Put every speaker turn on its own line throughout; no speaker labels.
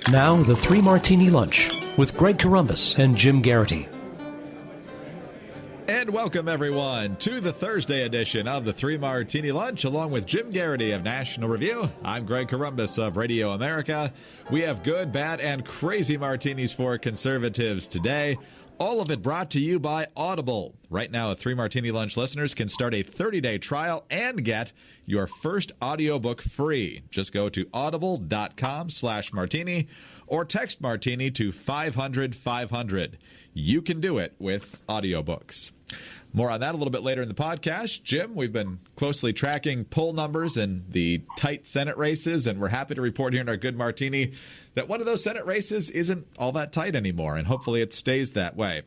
Now, the Three Martini Lunch with Greg Corombos and Jim Geraghty.
And welcome, everyone, to the Thursday edition of the Three Martini Lunch, along with Jim Geraghty of National Review. I'm Greg Corombos of Radio America. We have good, bad, and crazy martinis for conservatives today. All of it brought to you by Audible. Right now, Three Martini Lunch listeners can start a 30-day trial and get your first audiobook free. Just go to audible.com/martini or text martini to 500-500. You can do it with audiobooks. More on that a little bit later in the podcast. Jim, we've been closely tracking poll numbers in the tight Senate races, and we're happy to report here in our Good Martini that one of those Senate races isn't all that tight anymore, and hopefully it stays that way.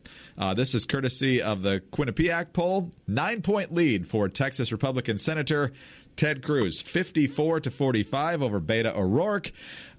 This is courtesy of the Quinnipiac poll. 9-point lead for Texas Republican Senator Ted Cruz, 54-45 over Beto O'Rourke.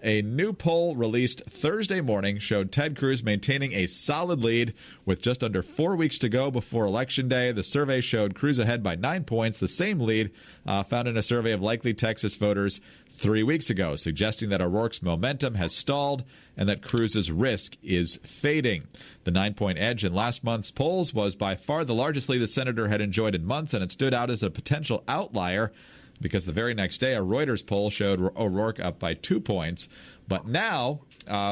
A new poll released Thursday morning showed Ted Cruz maintaining a solid lead with just under 4 weeks to go before Election Day. The survey showed Cruz ahead by 9 points, the same lead found in a survey of likely Texas voters 3 weeks ago, suggesting that O'Rourke's momentum has stalled and that Cruz's risk is fading. The 9-point edge in last month's polls was by far the largest lead the senator had enjoyed in months, and it stood out as a potential outlier because the very next day, a Reuters poll showed O'Rourke up by 2 points. But now,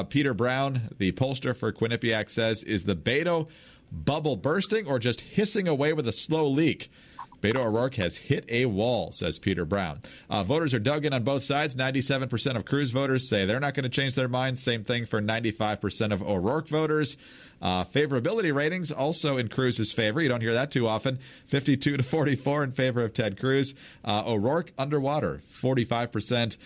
Peter Brown, the pollster for Quinnipiac, says, is the Beto bubble bursting or just hissing away with a slow leak? Beto O'Rourke has hit a wall, says Peter Brown. Voters are dug in on both sides. 97% of Cruz voters say they're not going to change their minds. Same thing for 95% of O'Rourke voters. Favorability ratings also in Cruz's favor. You don't hear that too often. 52-44 in favor of Ted Cruz. O'Rourke underwater, 45%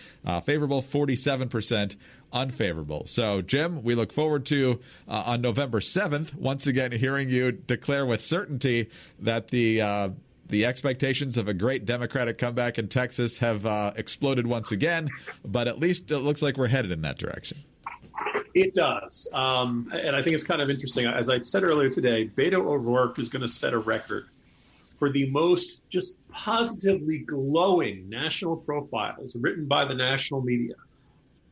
favorable, 47% unfavorable. So, Jim, we look forward to, on November 7th, once again hearing you declare with certainty that the expectations of a great Democratic comeback in Texas have exploded once again, but at least it looks like we're headed in that direction.
It does. And I think it's kind of interesting. As I said earlier today, Beto O'Rourke is going to set a record for the most just positively glowing national profiles written by the national media.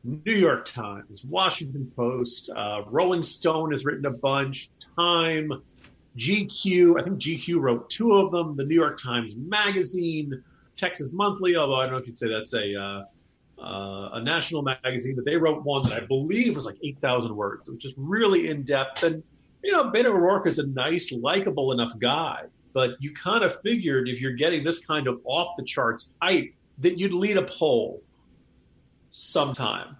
New York Times, Washington Post, Rolling Stone has written a bunch, Time, GQ. I think GQ wrote 2 of them. The New York Times Magazine, Texas Monthly, although I don't know if you'd say that's a national magazine, but they wrote one that I believe was like 8,000 words. It was just really in-depth. And, you know, Beto O'Rourke is a nice, likable enough guy, but you kind of figured if you're getting this kind of off-the-charts hype that you'd lead a poll sometime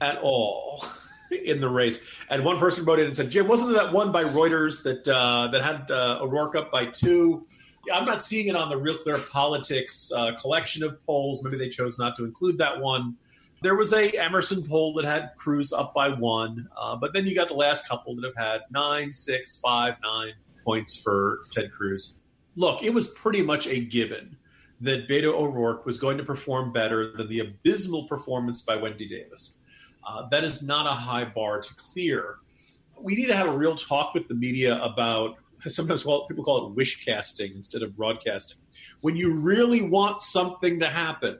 at all in the race. And one person wrote in and said, Jim, wasn't there that one by Reuters that had O'Rourke up by 2? I'm not seeing it on the Real Clear Politics collection of polls. Maybe they chose not to include that one. There was a Emerson poll that had Cruz up by 1, but then you got the last couple that have had 9, 6, 5, 9 points for Ted Cruz. Look, it was pretty much a given that Beto O'Rourke was going to perform better than the abysmal performance by Wendy Davis. That is not a high bar to clear. We need to have a real talk with the media about, sometimes people call it wish casting instead of broadcasting. When you really want something to happen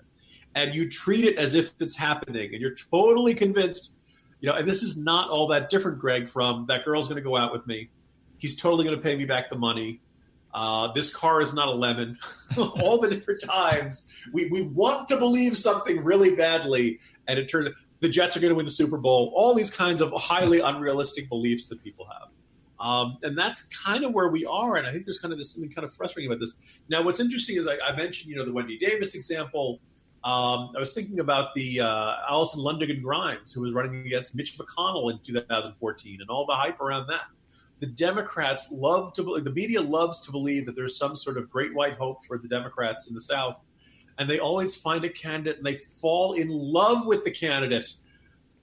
and you treat it as if it's happening and you're totally convinced, you know, and this is not all that different, Greg, from that girl's going to go out with me. He's totally going to pay me back the money. This car is not a lemon. All the different times we want to believe something really badly, and it turns out the Jets are going to win the Super Bowl. All these kinds of highly unrealistic beliefs that people have. And that's kind of where we are. And I think there's kind of this something kind of frustrating about this. Now, what's interesting is I mentioned, you know, the Wendy Davis example. I was thinking about the Allison Lundigan Grimes, who was running against Mitch McConnell in 2014 and all the hype around that. The Democrats the media loves to believe that there's some sort of great white hope for the Democrats in the South. And they always find a candidate and they fall in love with the candidate.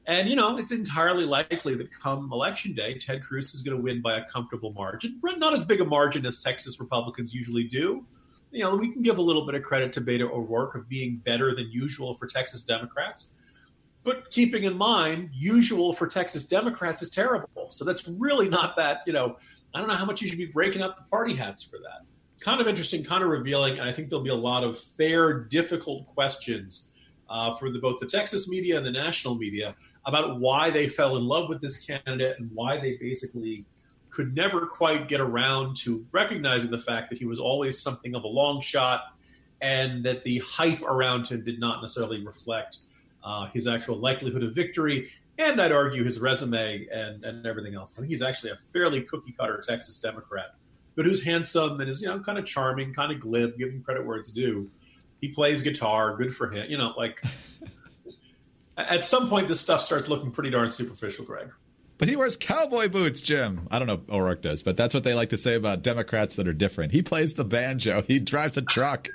And, you know, it's entirely likely that come Election Day, Ted Cruz is going to win by a comfortable margin. Not as big a margin as Texas Republicans usually do. You know, we can give a little bit of credit to Beto O'Rourke of being better than usual for Texas Democrats. But keeping in mind, usual for Texas Democrats is terrible. So that's really not that, you know, I don't know how much you should be breaking up the party hats for that. Kind of interesting, kind of revealing, and I think there'll be a lot of fair, difficult questions for both the Texas media and the national media about why they fell in love with this candidate and why they basically could never quite get around to recognizing the fact that he was always something of a long shot and that the hype around him did not necessarily reflect his actual likelihood of victory, and I'd argue his resume and everything else. I think he's actually a fairly cookie-cutter Texas Democrat, but who's handsome and is, kind of charming, kind of glib, giving credit where it's due. He plays guitar, good for him. At some point, this stuff starts looking pretty darn superficial, Greg.
But he wears cowboy boots, Jim. I don't know if O'Rourke does, but that's what they like to say about Democrats that are different. He plays the banjo. He drives a truck.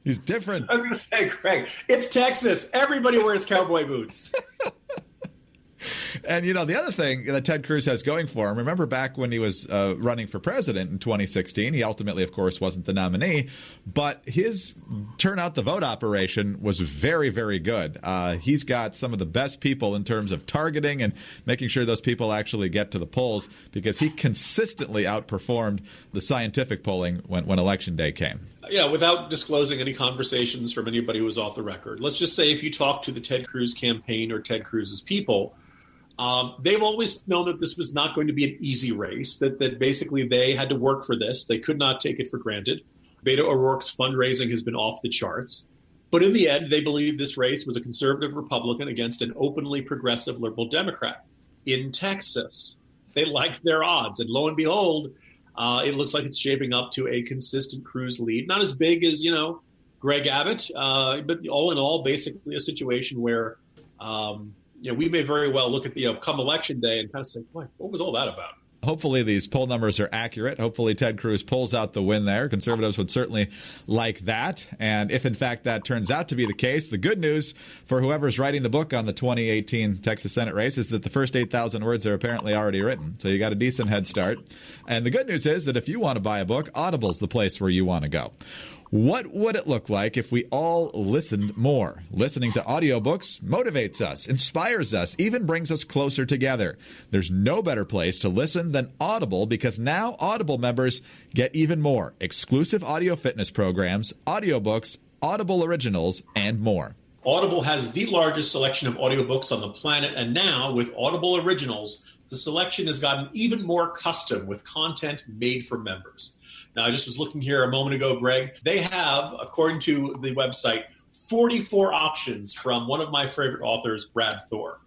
He's different.
I was going to say, Greg, it's Texas. Everybody wears cowboy boots.
And, the other thing that Ted Cruz has going for him, remember back when he was running for president in 2016, he ultimately, of course, wasn't the nominee, but his turnout the vote operation was very, very good. He's got some of the best people in terms of targeting and making sure those people actually get to the polls because he consistently outperformed the scientific polling when Election Day came.
Without disclosing any conversations from anybody who was off the record, let's just say if you talk to the Ted Cruz campaign or Ted Cruz's people, they've always known that this was not going to be an easy race, that basically they had to work for this. They could not take it for granted. Beto O'Rourke's fundraising has been off the charts. But in the end, they believed this race was a conservative Republican against an openly progressive liberal Democrat. In Texas, they liked their odds. And lo and behold, it looks like it's shaping up to a consistent Cruz lead. Not as big as, Greg Abbott, but all in all, basically a situation where we may very well look at come Election Day and kind of say, what was all that about?
Hopefully these poll numbers are accurate. Hopefully Ted Cruz pulls out the win there. Conservatives would certainly like that. And if, in fact, that turns out to be the case, the good news for whoever's writing the book on the 2018 Texas Senate race is that the first 8,000 words are apparently already written. So you got a decent head start. And the good news is that if you want to buy a book, Audible's the place where you want to go. What would it look like if we all listened more? Listening to audiobooks motivates us, inspires us, even brings us closer together. There's no better place to listen than Audible because now Audible members get even more. Exclusive audio fitness programs, audiobooks, Audible originals, and more.
Audible has the largest selection of audiobooks on the planet, and now with Audible Originals, the selection has gotten even more custom with content made for members. Now, I just was looking here a moment ago, Greg. They have, according to the website, 44 options from one of my favorite authors, Brad Thor.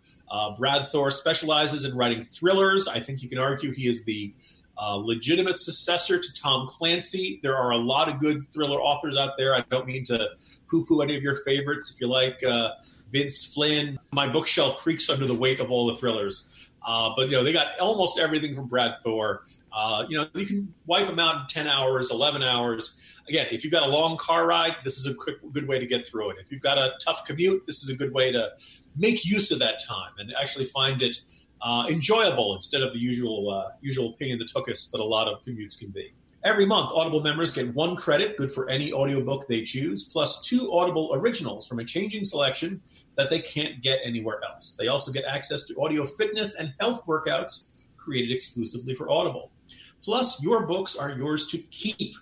Brad Thor specializes in writing thrillers. I think you can argue he is the legitimate successor to Tom Clancy. There are a lot of good thriller authors out there. I don't mean to poo-poo any of your favorites. If you like Vince Flynn, my bookshelf creaks under the weight of all the thrillers. But they got almost everything from Brad Thor. You can wipe them out in 10 hours, 11 hours. Again, if you've got a long car ride, this is a good way to get through it. If you've got a tough commute, this is a good way to make use of that time and actually find it enjoyable instead of the usual pain in the tuchus that a lot of commutes can be. Every month, Audible members get 1 credit, good for any audiobook they choose, plus 2 Audible originals from a changing selection that they can't get anywhere else. They also get access to audio fitness and health workouts created exclusively for Audible. Plus, your books are yours to keep.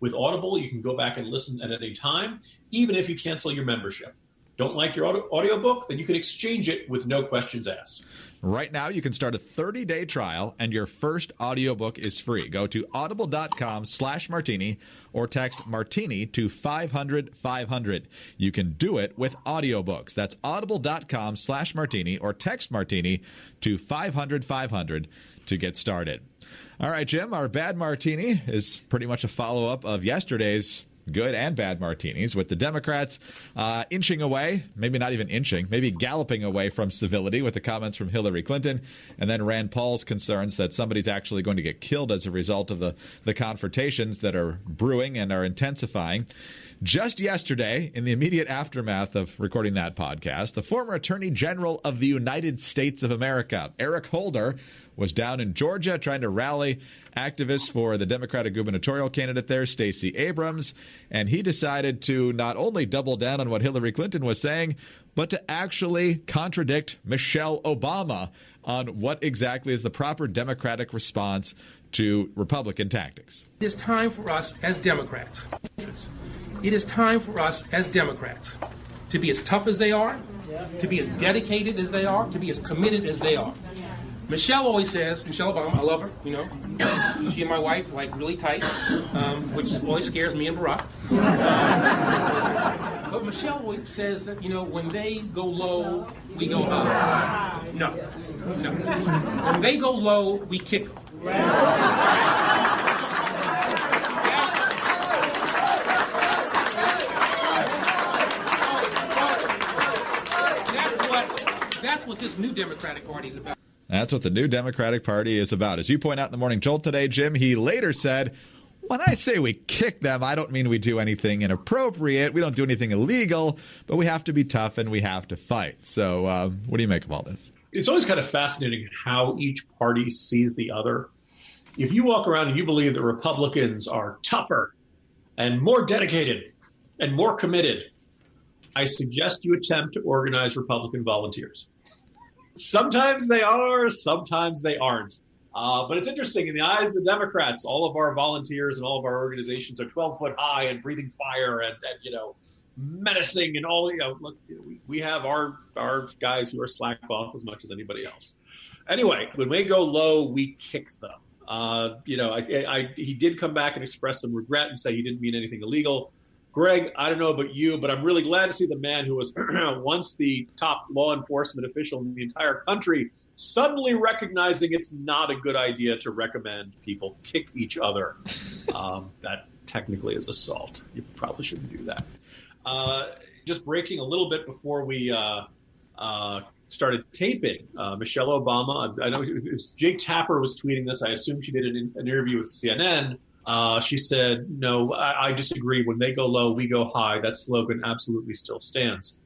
With Audible, you can go back and listen at any time, even if you cancel your membership. Don't like your audiobook? Then you can exchange it with no questions asked.
Right now, you can start a 30-day trial, and your first audiobook is free. Go to audible.com/martini or text martini to 500-500. You can do it with audiobooks. That's audible.com/martini or text martini to 500-500 to get started. All right, Jim, our bad martini is pretty much a follow-up of yesterday's good and bad martinis, with the Democrats inching away, maybe not even inching, maybe galloping away from civility with the comments from Hillary Clinton, and then Rand Paul's concerns that somebody's actually going to get killed as a result of the confrontations that are brewing and are intensifying. Just yesterday, in the immediate aftermath of recording that podcast, the former Attorney General of the United States of America, Eric Holder, was down in Georgia trying to rally activists for the Democratic gubernatorial candidate there, Stacey Abrams, and he decided to not only double down on what Hillary Clinton was saying, but to actually contradict Michelle Obama on what exactly is the proper Democratic response to Republican tactics.
It is time for us as Democrats. It is time for us as Democrats to be as tough as they are, to be as dedicated as they are, to be as committed as they are. Michelle always says, Michelle Obama, I love her, you know. She and my wife, like, really tight, which always scares me and Barack. But Michelle always says that, you know, when they go low, we go high. No. When they go low, we kick them. That's what this new Democratic Party is about.
That's what the new Democratic Party is about. As you point out in the Morning Jolt today, Jim, he later said, when I say we kick them, I don't mean we do anything inappropriate. We don't do anything illegal, but we have to be tough and we have to fight. So what do you make of all this?
It's always kind of fascinating how each party sees the other. If you walk around and you believe that Republicans are tougher and more dedicated and more committed, I suggest you attempt to organize Republican volunteers. Sometimes they are, sometimes they aren't. But it's interesting, in the eyes of the Democrats, all of our volunteers and all of our organizations are 12 foot high and breathing fire and you know, menacing and all. You know, look, we have our guys who are slack off as much as anybody else. Anyway, when they go low, we kick them. You know, he did come back and express some regret and say he didn't mean anything illegal. Greg, I don't know about you, but I'm really glad to see the man who was once the top law enforcement official in the entire country suddenly recognizing it's not a good idea to recommend people kick each other. That technically is assault. You probably shouldn't do that. Just breaking a little bit before we started taping, Michelle Obama, I know it was Jake Tapper was tweeting this. I assume she did an interview with CNN. She said, no, I disagree. When they go low, we go high. That slogan absolutely still stands.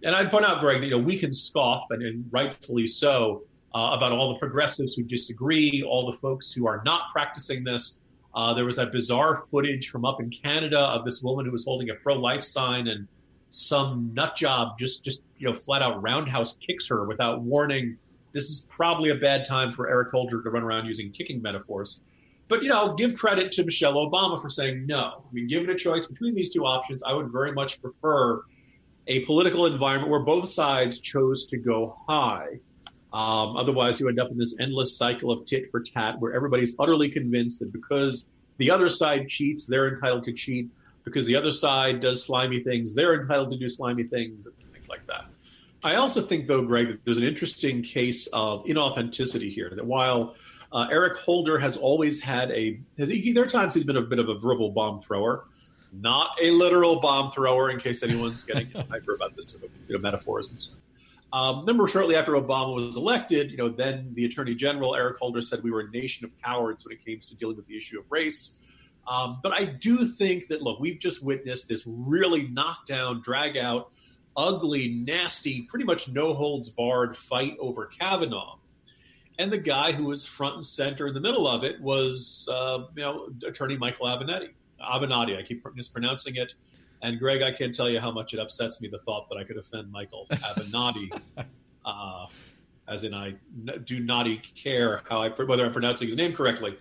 And I'd point out, Greg, that, you know, we can scoff, and rightfully so, about all the progressives who disagree, all the folks who are not practicing this. There was that bizarre footage from up in Canada of this woman who was holding a pro-life sign, and some nut job just you know, flat out roundhouse kicks her without warning. This is probably a bad time for Eric Holder to run around using kicking metaphors. But, you know, give credit to Michelle Obama for saying no. I mean, given a choice between these two options, I would very much prefer a political environment where both sides chose to go high. Otherwise, you end up in this endless cycle of tit for tat where everybody's utterly convinced that because the other side cheats, they're entitled to cheat. Because the other side does slimy things, they're entitled to do slimy things, and things like that. I also think, though, Greg, that there's an interesting case of inauthenticity here, that while Eric Holder has always had there are times he's been a bit of a verbal bomb thrower, not a literal bomb thrower, in case anyone's getting hyper about this sort of, you know, metaphors and stuff. Remember, shortly after Obama was elected, you know, then the Attorney General, Eric Holder, said we were a nation of cowards when it came to dealing with the issue of race. But I do think that, look, we've just witnessed this really knockdown, drag-out, ugly, nasty, pretty much no-holds-barred fight over Kavanaugh. And the guy who was front and center in the middle of it was, you know, Attorney Michael Avenatti. I keep mispronouncing it. And, Greg, I can't tell you how much it upsets me, the thought that I could offend Michael Avenatti, as in I do not care whether I'm pronouncing his name correctly.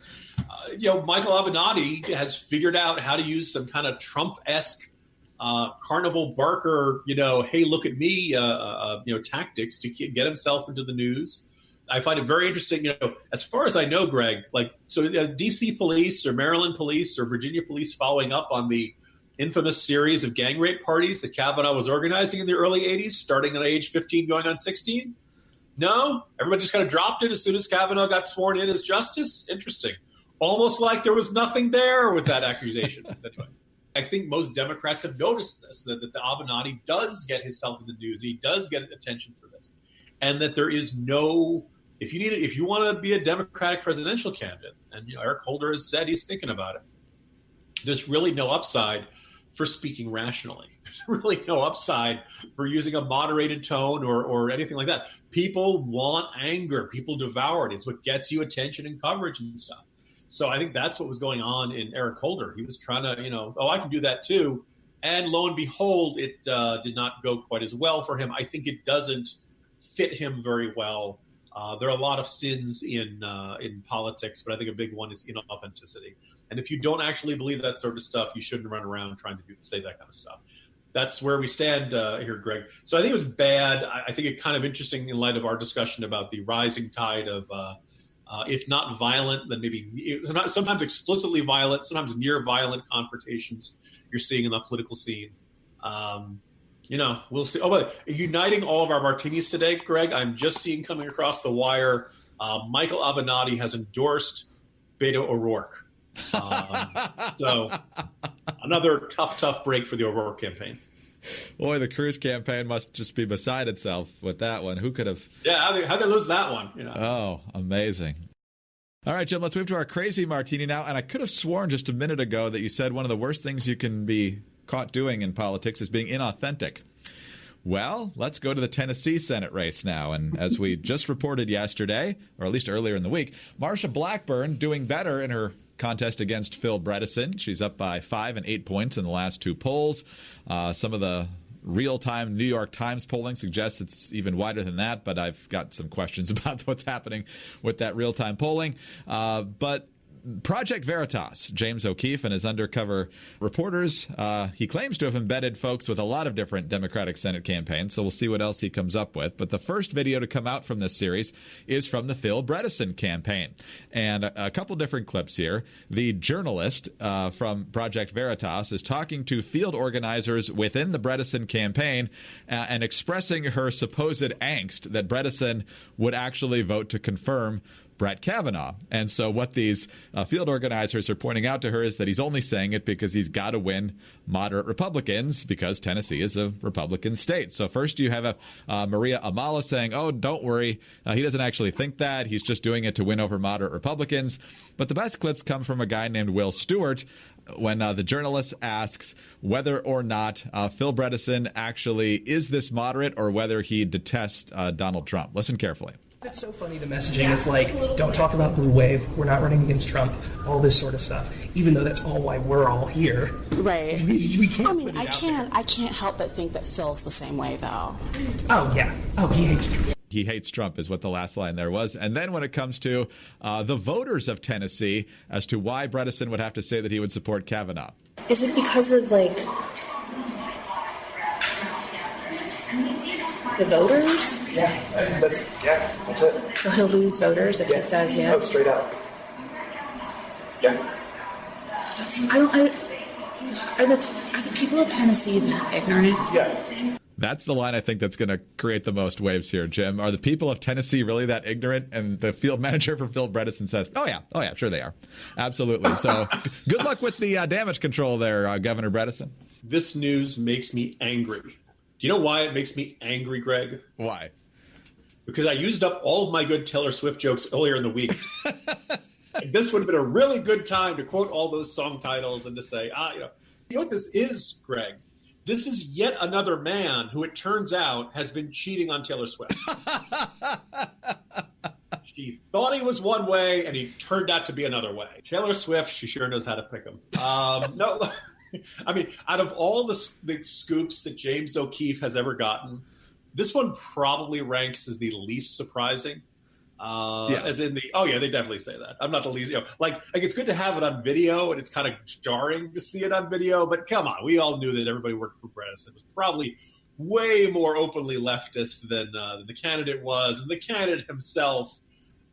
You know, Michael Avenatti has figured out how to use some kind of Trump-esque carnival barker, you know, hey, look at me, you know, tactics to get himself into the news. I find it very interesting, you know, as far as I know, Greg, like, so D.C. police or Maryland police or Virginia police following up on the infamous series of gang rape parties that Kavanaugh was organizing in the early 80s, starting at age 15, going on 16? No? Everybody just kind of dropped it as soon as Kavanaugh got sworn in as justice? Interesting. Almost like there was nothing there with that accusation. Anyway, I think most Democrats have noticed this, that the Avenatti does get himself in the news. He does get attention for this. And that there is no... If you want to be a Democratic presidential candidate, and you know, Eric Holder has said he's thinking about it, there's really no upside for speaking rationally. There's really no upside for using a moderated tone or anything like that. People want anger. People devour it. It's what gets you attention and coverage and stuff. So I think that's what was going on in Eric Holder. He was trying to, you know, I can do that too. And lo and behold, it did not go quite as well for him. I think it doesn't fit him very well. There are a lot of sins in politics, but I think a big one is inauthenticity. And if you don't actually believe that sort of stuff, you shouldn't run around trying to say that kind of stuff. that's where we stand here, Greg. So I think it was bad. I think it's kind of interesting in light of our discussion about the rising tide of, if not violent, then maybe sometimes explicitly violent, sometimes near violent confrontations you're seeing in the political scene. We'll see. Oh, but uniting all of our martinis today, Greg, I'm just seeing coming across the wire, Michael Avenatti has endorsed Beto O'Rourke. So another tough break for the O'Rourke campaign.
Boy, the Cruz campaign must just be beside itself with that one. Who could have?
Yeah, how'd they lose that one?
Oh, amazing. All right, Jim, let's move to our crazy martini now. And I could have sworn just a minute ago that you said one of the worst things you can be caught doing in politics is being inauthentic. Well, let's go to the Tennessee Senate race now. And as we just reported yesterday, or at least earlier in the week, Marsha Blackburn doing better in her contest against Phil Bredesen. She's up by 5 and 8 points in the last two polls. Some of the real-time New York Times polling suggests it's even wider than that, but I've got some questions about what's happening with that real-time polling. But Project Veritas, James O'Keefe and his undercover reporters, he claims to have embedded folks with a lot of different Democratic Senate campaigns, so we'll see what else he comes up with. But the first video to come out from this series is from the Phil Bredesen campaign. And a couple different clips here. The journalist from Project Veritas is talking to field organizers within the Bredesen campaign and expressing her supposed angst that Bredesen would actually vote to confirm Brett Kavanaugh. And so what these field organizers are pointing out to her is that he's only saying it because he's got to win moderate Republicans because Tennessee is a Republican state. So first you have Maria Amala saying, oh, don't worry, he doesn't actually think that. He's just doing it to win over moderate Republicans. But the best clips come from a guy named Will Stewart when the journalist asks whether or not Phil Bredesen actually is this moderate or whether he detests Donald Trump. Listen carefully.
It's so funny, the messaging is like, don't talk about blue wave, we're not running against Trump, all this sort of stuff, even though that's all why we're all here.
Right.
We can't
I mean,
put it
I can't help but think that Phil's the same way, though.
Oh, yeah. Oh, he hates Trump.
He hates Trump is what the last line there was. And then when it comes to the voters of Tennessee as to why Bredesen would have to say that he would support Kavanaugh.
Is it because of, like, the voters?
Yeah, that's it.
So he'll lose voters if he says yes?
Oh, straight up. Yeah.
Are the people of Tennessee that ignorant?
Yeah.
That's the line I think that's going to create the most waves here, Jim. Are the people of Tennessee really that ignorant? And the field manager for Phil Bredesen says, oh, yeah, sure they are. Absolutely. So good luck with the damage control there, Governor Bredesen.
This news makes me angry. Do you know why it makes me angry, Greg?
Why?
Because I used up all of my good Taylor Swift jokes earlier in the week. And this would have been a really good time to quote all those song titles and to say, you know what this is, Greg? This is yet another man who, it turns out, has been cheating on Taylor Swift. She thought he was one way, and he turned out to be another way. Taylor Swift, she sure knows how to pick him. No, I mean, out of all the scoops that James O'Keefe has ever gotten, this one probably ranks as the least surprising. As in they definitely say that. I'm not the least, like it's good to have it on video, and it's kind of jarring to see it on video. But come on, we all knew that everybody worked for Bredesen. It was probably way more openly leftist than the candidate was, and the candidate himself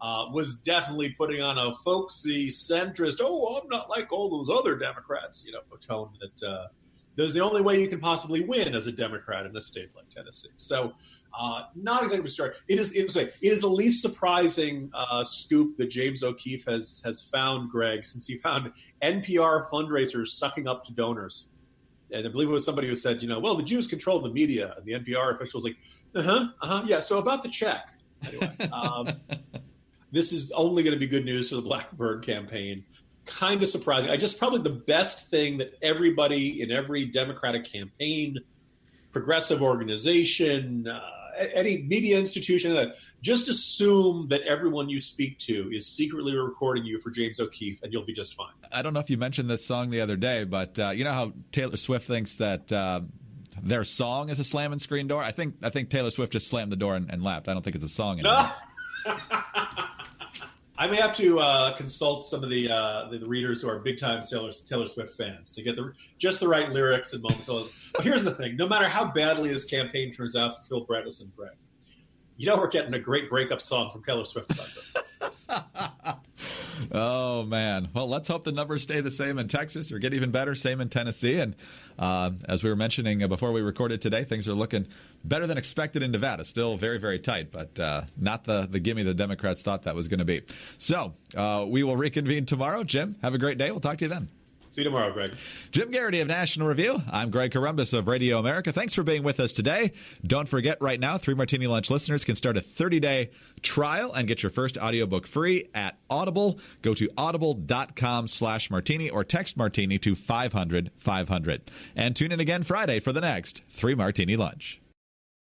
was definitely putting on a folksy centrist. Oh, I'm not like all those other Democrats, tone that there's the only way you can possibly win as a Democrat in a state like Tennessee. So. Not exactly start. It is the least surprising scoop that James O'Keefe has found, Greg, since he found NPR fundraisers sucking up to donors. And I believe it was somebody who said, well, the Jews control the media, and the NPR official was like, yeah. So about the check, anyway, this is only going to be good news for the Blackburn campaign. Kind of surprising. Probably the best thing that everybody in every Democratic campaign, progressive organization, any media institution, just assume that everyone you speak to is secretly recording you for James O'Keefe, and you'll be just fine.
I don't know if you mentioned this song the other day, but you know how Taylor Swift thinks that their song is a slamming screen door? I think Taylor Swift just slammed the door and laughed. I don't think it's a song anymore.
I may have to consult some of the readers who are big-time Taylor Swift fans to get just the right lyrics and moments. But here's the thing. No matter how badly this campaign turns out for Phil Bredesen, Brett, we're getting a great breakup song from Taylor Swift about this.
Oh, man. Well, let's hope the numbers stay the same in Texas or get even better, same in Tennessee. And as we were mentioning before we recorded today, things are looking better than expected in Nevada. Still very, very tight, but not the gimme the Democrats thought that was going to be. So we will reconvene tomorrow. Jim, have a great day. We'll talk to you then.
See you tomorrow, Greg.
Jim Geraghty of National Review. I'm Greg Corombos of Radio America. Thanks for being with us today. Don't forget, right now, 3 Martini Lunch listeners can start a 30-day trial and get your first audiobook free at Audible. Go to audible.com/martini or text Martini to 500-500. And tune in again Friday for the next 3 Martini Lunch.